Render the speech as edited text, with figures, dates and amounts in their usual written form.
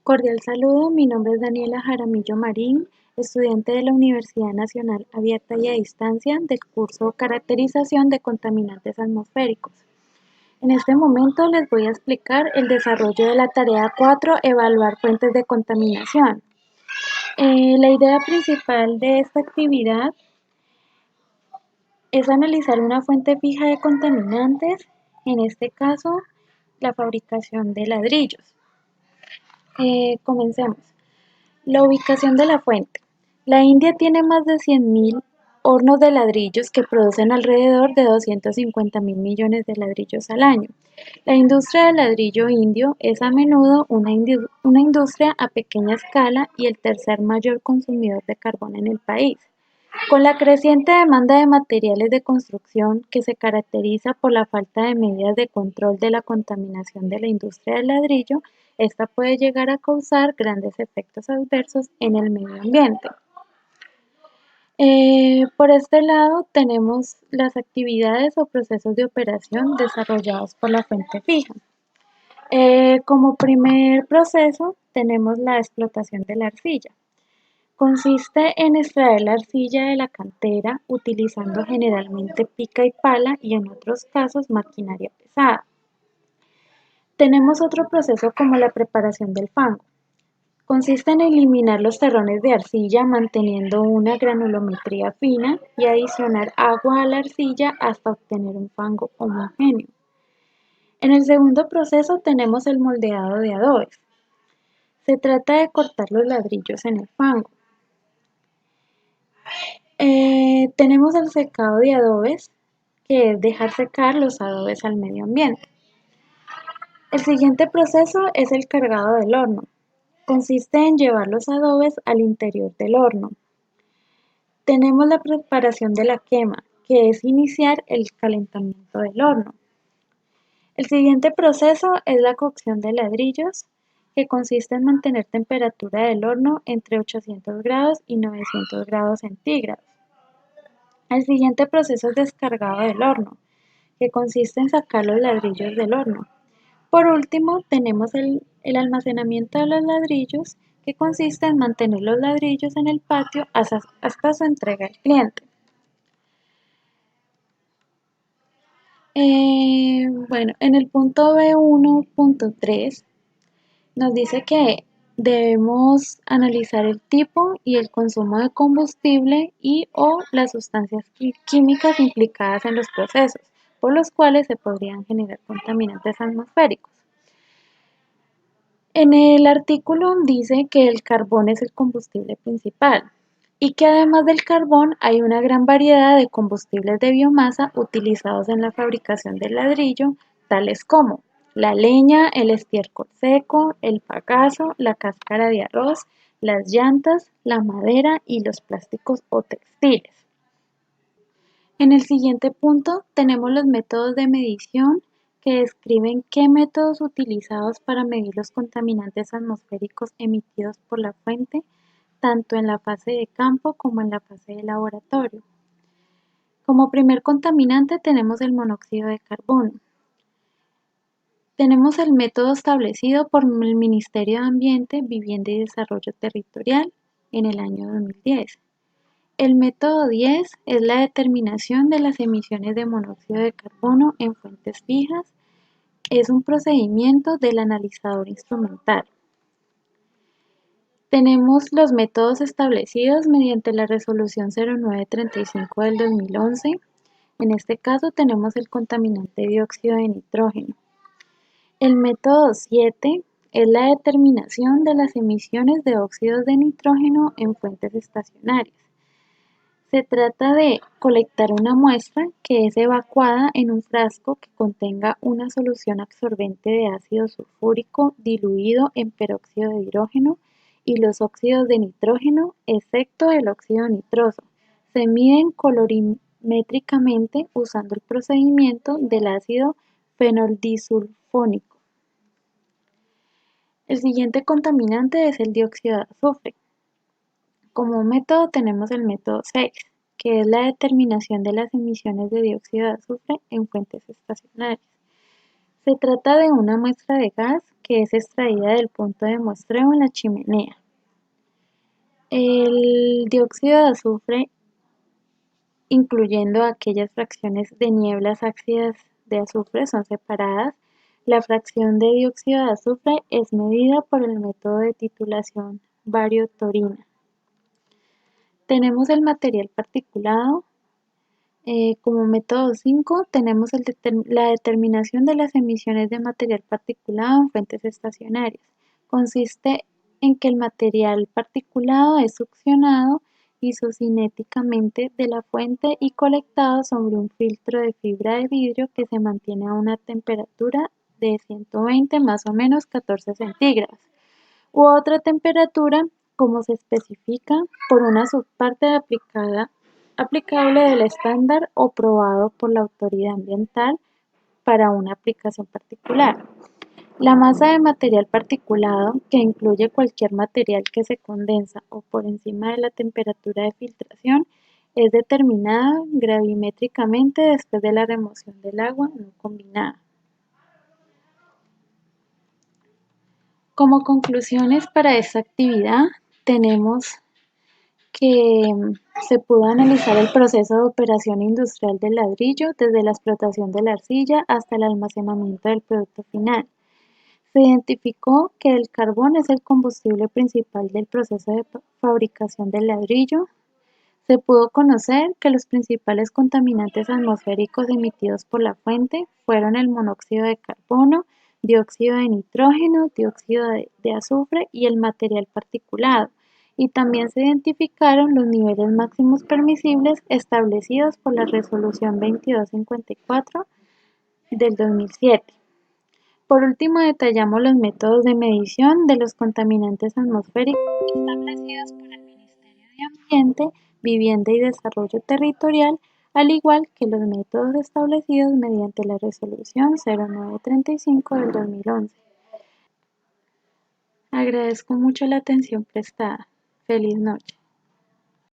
Cordial saludo, mi nombre es Daniela Jaramillo Marín, estudiante de la Universidad Nacional Abierta y a Distancia del curso Caracterización de Contaminantes Atmosféricos. En este momento les voy a explicar el desarrollo de la tarea 4, evaluar fuentes de contaminación. La idea principal de esta actividad es analizar una fuente fija de contaminantes, en este caso la fabricación de ladrillos. Comencemos. La ubicación de la fuente. La India tiene más de 100.000 hornos de ladrillos que producen alrededor de 250.000 millones de ladrillos al año. La industria del ladrillo indio es a menudo una industria a pequeña escala y el tercer mayor consumidor de carbón en el país. Con la creciente demanda de materiales de construcción que se caracteriza por la falta de medidas de control de la contaminación de la industria del ladrillo, esta puede llegar a causar grandes efectos adversos en el medio ambiente. Por este lado tenemos las actividades o procesos de operación desarrollados por la fuente fija. Como primer proceso tenemos la explotación de la arcilla. Consiste en extraer la arcilla de la cantera utilizando generalmente pica y pala y en otros casos maquinaria pesada. Tenemos otro proceso como la preparación del fango. Consiste en eliminar los terrones de arcilla manteniendo una granulometría fina y adicionar agua a la arcilla hasta obtener un fango homogéneo. En el segundo proceso tenemos el moldeado de adobes. Se trata de cortar los ladrillos en el fango. Tenemos el secado de adobes, que es dejar secar los adobes al medio ambiente. El siguiente proceso es el cargado del horno. Consiste en llevar los adobes al interior del horno. Tenemos la preparación de la quema, que es iniciar el calentamiento del horno. El siguiente proceso es la cocción de ladrillos, que consiste en mantener temperatura del horno entre 800 grados y 900 grados centígrados. El siguiente proceso es descargado del horno, que consiste en sacar los ladrillos del horno. Por último, tenemos el almacenamiento de los ladrillos, que consiste en mantener los ladrillos en el patio hasta su entrega al cliente. Bueno, en el punto B1.3 nos dice que debemos analizar el tipo y el consumo de combustible y o las sustancias químicas implicadas en los procesos, por los cuales se podrían generar contaminantes atmosféricos. En el artículo dice que el carbón es el combustible principal y que además del carbón hay una gran variedad de combustibles de biomasa utilizados en la fabricación del ladrillo, tales como la leña, el estiércol seco, el bagazo, la cáscara de arroz, las llantas, la madera y los plásticos o textiles. En el siguiente punto tenemos los métodos de medición que describen qué métodos utilizados para medir los contaminantes atmosféricos emitidos por la fuente, tanto en la fase de campo como en la fase de laboratorio. Como primer contaminante tenemos el monóxido de carbono. Tenemos el método establecido por el Ministerio de Ambiente, Vivienda y Desarrollo Territorial en el año 2010. El método 10 es la determinación de las emisiones de monóxido de carbono en fuentes fijas. Es un procedimiento del analizador instrumental. Tenemos los métodos establecidos mediante la resolución 0935 del 2011. En este caso tenemos el contaminante dióxido de nitrógeno. El método 7 es la determinación de las emisiones de óxidos de nitrógeno en fuentes estacionarias. Se trata de colectar una muestra que es evacuada en un frasco que contenga una solución absorbente de ácido sulfúrico diluido en peróxido de hidrógeno y los óxidos de nitrógeno, excepto el óxido nitroso. Se miden colorimétricamente usando el procedimiento del ácido fenoldisulfónico. El siguiente contaminante es el dióxido de azufre. Como método tenemos el método 6, que es la determinación de las emisiones de dióxido de azufre en fuentes estacionarias. Se trata de una muestra de gas que es extraída del punto de muestreo en la chimenea. El dióxido de azufre, incluyendo aquellas fracciones de nieblas ácidas de azufre, son separadas. La fracción de dióxido de azufre es medida por el método de titulación bario-torina. Tenemos el material particulado. Como método 5 tenemos la determinación de las emisiones de material particulado en fuentes estacionarias. Consiste en que el material particulado es succionado isocinéticamente de la fuente y colectado sobre un filtro de fibra de vidrio que se mantiene a una temperatura de 120 más o menos 14 centígrados u otra temperatura como se especifica por una subparte aplicable del estándar o probado por la autoridad ambiental para una aplicación particular. La masa de material particulado, que incluye cualquier material que se condensa o por encima de la temperatura de filtración, es determinada gravimétricamente después de la remoción del agua no combinada. Como conclusiones para esta actividad, tenemos que se pudo analizar el proceso de operación industrial del ladrillo desde la explotación de la arcilla hasta el almacenamiento del producto final. Se identificó que el carbón es el combustible principal del proceso de fabricación del ladrillo. Se pudo conocer que los principales contaminantes atmosféricos emitidos por la fuente fueron el monóxido de carbono, dióxido de nitrógeno, dióxido de azufre y el material particulado, y también se identificaron los niveles máximos permisibles establecidos por la Resolución 2254 del 2007. Por último, detallamos los métodos de medición de los contaminantes atmosféricos establecidos por el Ministerio de Ambiente, Vivienda y Desarrollo Territorial, al igual que los métodos establecidos mediante la Resolución 0935 del 2011. Agradezco mucho la atención prestada. Feliz noche.